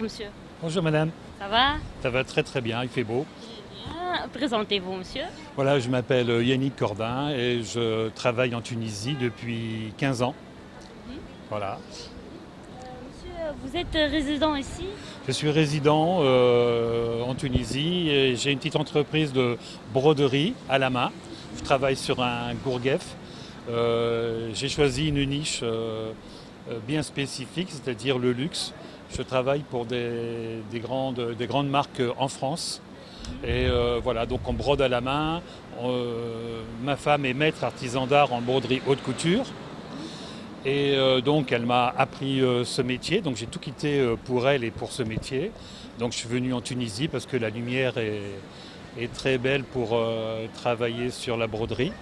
monsieur. Bonjour madame, Ça va? ça va très très bien, il fait beau. Bien. Présentez-vous, monsieur. Voilà, je m'appelle Yannick Cordin et je travaille en Tunisie depuis 15 ans. Mhm. Voilà. Monsieur, vous êtes résident ici? Je suis résident en Tunisie et j'ai une petite entreprise de broderie à la main. Je travaille sur un gourguef. J'ai choisi une niche bien spécifique, c'est-à-dire le luxe. Je travaille pour des grandes marques en France. Et voilà, donc on brode à la main. Ma femme est maître artisan d'art en broderie haute couture. Et donc elle m'a appris ce métier. Donc j'ai tout quitté pour elle et pour ce métier. Donc je suis venu en Tunisie parce que la lumière est très belle pour travailler sur la broderie.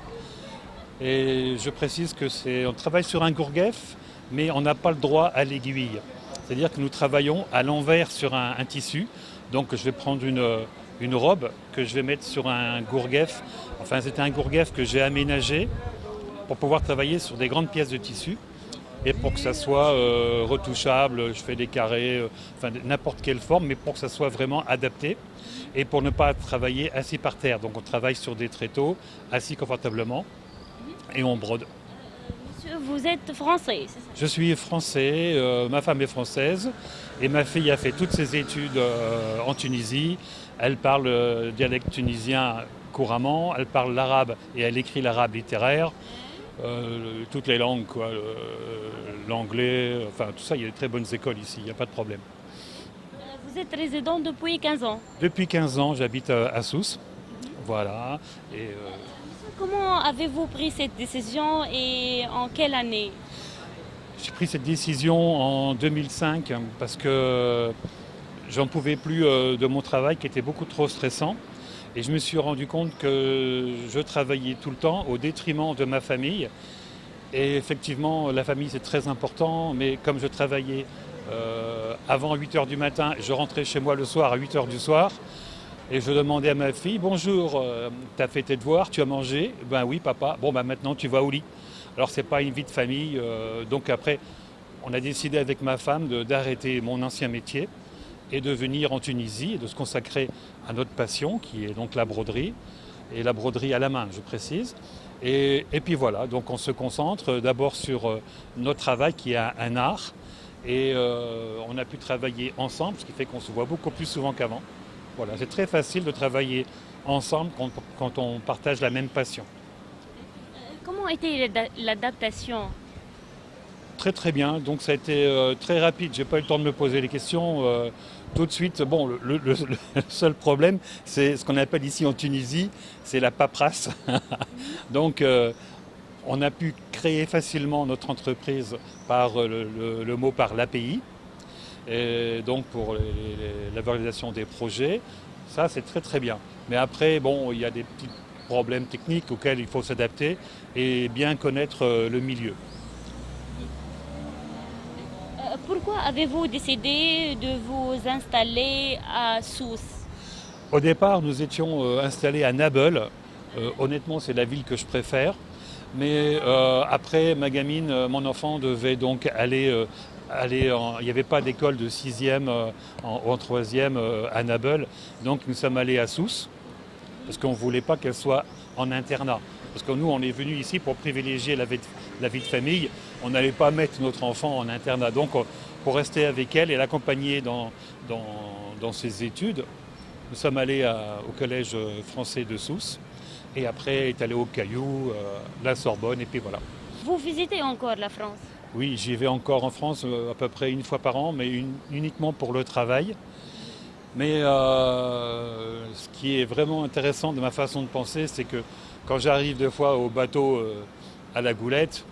Et je précise que on travaille sur un gourguef, mais on n'a pas le droit à l'aiguille. C'est-à-dire que nous travaillons à l'envers sur un tissu. Donc je vais prendre une robe que je vais mettre sur un gourguef. Enfin, c'est un gourguef que j'ai aménagé pour pouvoir travailler sur des grandes pièces de tissu. Et pour que ça soit retouchable, je fais des carrés, enfin n'importe quelle forme, mais pour que ça soit vraiment adapté. Et pour ne pas travailler assis par terre. Donc on travaille sur des tréteaux, assis confortablement, et on brode. Monsieur, vous êtes français, c'est ça? Je suis français, ma femme est française, et ma fille a fait toutes ses études en Tunisie. Elle parle dialecte tunisien couramment, elle parle l'arabe et elle écrit l'arabe littéraire. Toutes les langues, quoi, l'anglais, enfin tout ça, il y a de très bonnes écoles ici, il n'y a pas de problème. Vous êtes résident depuis 15 ans. Depuis 15 ans, j'habite à Sousse, voilà. Et, Comment avez-vous pris cette décision et en quelle année? j'ai pris cette décision en 2005 parce que j'en pouvais plus de mon travail qui était beaucoup trop stressant. Et je me suis rendu compte que je travaillais tout le temps au détriment de ma famille. Et effectivement, la famille c'est très important, mais comme je travaillais avant 8 heures du matin, je rentrais chez moi le soir à 8 heures du soir. Et je demandais à ma fille, bonjour, t'as fait tes devoirs, tu as mangé? Ben oui papa, bon ben maintenant tu vas au lit. Alors c'est pas une vie de famille, donc après on a décidé avec ma femme d'arrêter mon ancien métier et de venir en Tunisie et de se consacrer à notre passion qui est donc la broderie, et la broderie à la main je précise. Et puis voilà, donc on se concentre d'abord sur notre travail qui est un art, et on a pu travailler ensemble, ce qui fait qu'on se voit beaucoup plus souvent qu'avant. Voilà, c'est très facile de travailler ensemble quand on partage la même passion. Comment était l'adaptation? Très très bien, donc ça a été très rapide, j'ai pas eu le temps de me poser les questions. Tout de suite, bon, le seul problème, c'est ce qu'on appelle ici en Tunisie, c'est la paperasse. Donc on a pu créer facilement notre entreprise par le mot par l'API. Et donc pour la valorisation des projets, ça c'est très très bien. Mais après, bon, il y a des petits problèmes techniques auxquels il faut s'adapter et bien connaître le milieu. Pourquoi avez-vous décidé de vous installer à Sousse? Au départ, nous étions installés à Nabeul. Honnêtement, c'est la ville que je préfère. Mais après, ma gamine, mon enfant devait donc il n'y avait pas d'école de 6e en 3e à Nabeul. Donc nous sommes allés à Sousse parce qu'on ne voulait pas qu'elle soit en internat. Parce que nous, on est venus ici pour privilégier la vie de famille. On n'allait pas mettre notre enfant en internat. Donc pour rester avec elle et l'accompagner dans ses études, nous sommes allés au collège français de Sousse. Et après, elle est allée au Caillou, la Sorbonne, et puis voilà. Vous visitez encore la France? Oui, j'y vais encore en France à peu près une fois par an, mais uniquement pour le travail. Mais ce qui est vraiment intéressant de ma façon de penser, c'est que quand j'arrive des fois au bateau à la Goulette,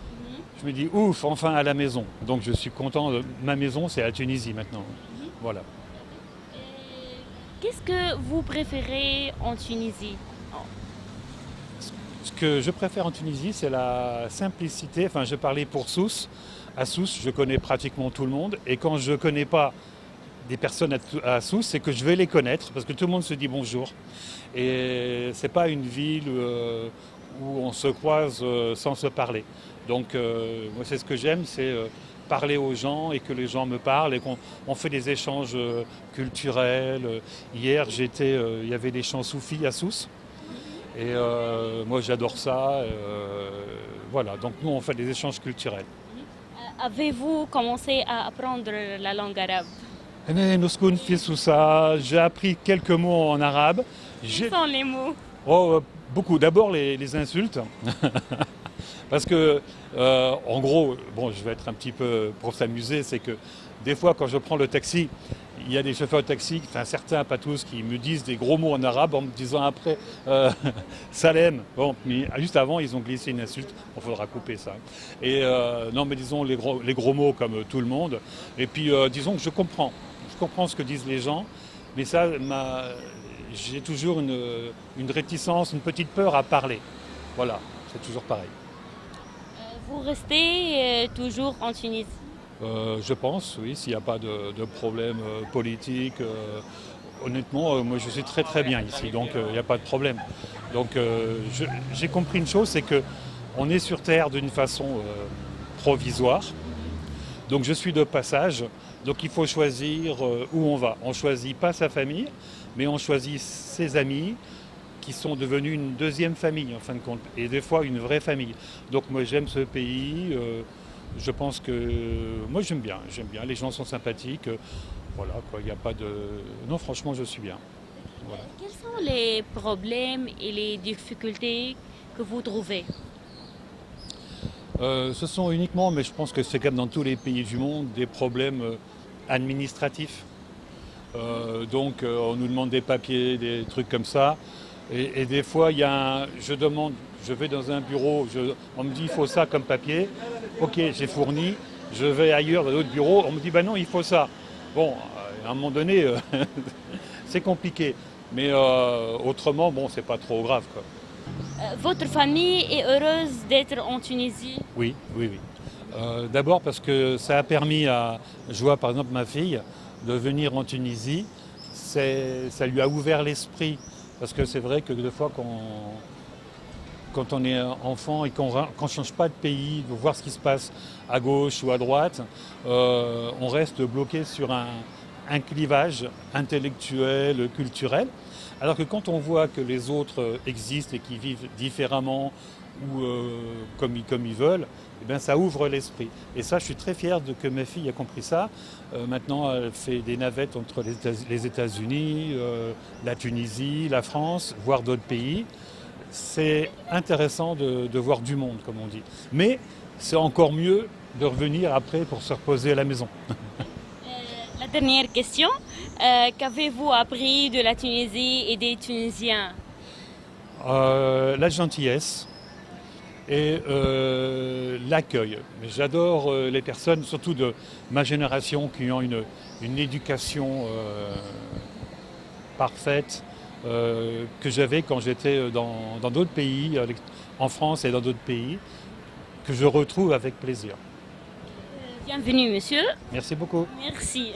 je me dis ouf, enfin à la maison. Donc je suis content. Ma maison, c'est la Tunisie maintenant. Voilà. Qu'est-ce que vous préférez en Tunisie? Ce que je préfère en Tunisie, c'est la simplicité. Enfin, je parlais pour Sousse. À Sousse, je connais pratiquement tout le monde. Et quand je ne connais pas des personnes à Sousse, c'est que je vais les connaître parce que tout le monde se dit bonjour. Et c'est pas une ville où on se croise sans se parler. Donc, moi, c'est ce que j'aime, c'est parler aux gens et que les gens me parlent et qu'on fait des échanges culturels. Hier, il y avait des chants soufis à Sousse. Et moi, j'adore ça. Voilà, donc nous, on fait des échanges culturels. Avez-vous commencé à apprendre la langue arabe? Nouskoun fi Sousa, j'ai appris quelques mots en arabe. Quels sont les mots? Beaucoup. D'abord les insultes. Parce que, en gros, bon, je vais être un petit peu pour s'amuser, c'est que des fois, quand je prends le taxi, il y a des chauffeurs de taxi, enfin certains, pas tous, qui me disent des gros mots en arabe en me disant après Salem. Bon, mais juste avant, ils ont glissé une insulte. Il faudra couper ça. Et non, mais disons les gros mots comme tout le monde. Et puis, disons que je comprends. Je comprends ce que disent les gens, mais ça, j'ai toujours une réticence, une petite peur à parler. Voilà, c'est toujours pareil. Vous restez toujours en Tunisie? Je pense, oui, s'il n'y a pas de problème politique. Honnêtement, moi je suis très très bien ici, donc il n'y a pas de problème. Donc j'ai compris une chose, c'est qu'on est sur Terre d'une façon provisoire. Donc je suis de passage, donc il faut choisir où on va. On ne choisit pas sa famille, mais on choisit ses amis, qui sont devenus une deuxième famille en fin de compte, et des fois une vraie famille. Donc moi j'aime ce pays, je pense que moi j'aime bien, les gens sont sympathiques, voilà quoi, il n'y a pas de... Non franchement je suis bien. Voilà. Quels sont les problèmes et les difficultés que vous trouvez? Ce sont uniquement, mais je pense que c'est comme dans tous les pays du monde, des problèmes administratifs. Donc on nous demande des papiers, des trucs comme ça. Et des fois, je vais dans un bureau, on me dit il faut ça comme papier. Ok, j'ai fourni, je vais ailleurs dans d'autres bureaux, on me dit bah non, il faut ça. Bon, à un moment donné, c'est compliqué. Mais autrement, bon, c'est pas trop grave, quoi. Votre famille est heureuse d'être en Tunisie? Oui. D'abord parce que ça a permis je vois par exemple ma fille, de venir en Tunisie. Ça lui a ouvert l'esprit. Parce que c'est vrai que des fois, quand on est enfant et qu'on ne change pas de pays, de voir ce qui se passe à gauche ou à droite, on reste bloqué sur un clivage intellectuel, culturel. Alors que quand on voit que les autres existent et qu'ils vivent différemment ou comme ils veulent, eh bien, ça ouvre l'esprit. Et ça, je suis très fier que ma fille ait compris ça. Maintenant, elle fait des navettes entre les États-Unis, la Tunisie, la France, voire d'autres pays. C'est intéressant de voir du monde, comme on dit. Mais c'est encore mieux de revenir après pour se reposer à la maison. La dernière question, qu'avez-vous appris de la Tunisie et des Tunisiens? La gentillesse et l'accueil. J'adore les personnes, surtout de ma génération, qui ont une éducation parfaite que j'avais quand j'étais dans d'autres pays, en France et dans d'autres pays, que je retrouve avec plaisir. Bienvenue, monsieur. Merci beaucoup. Merci.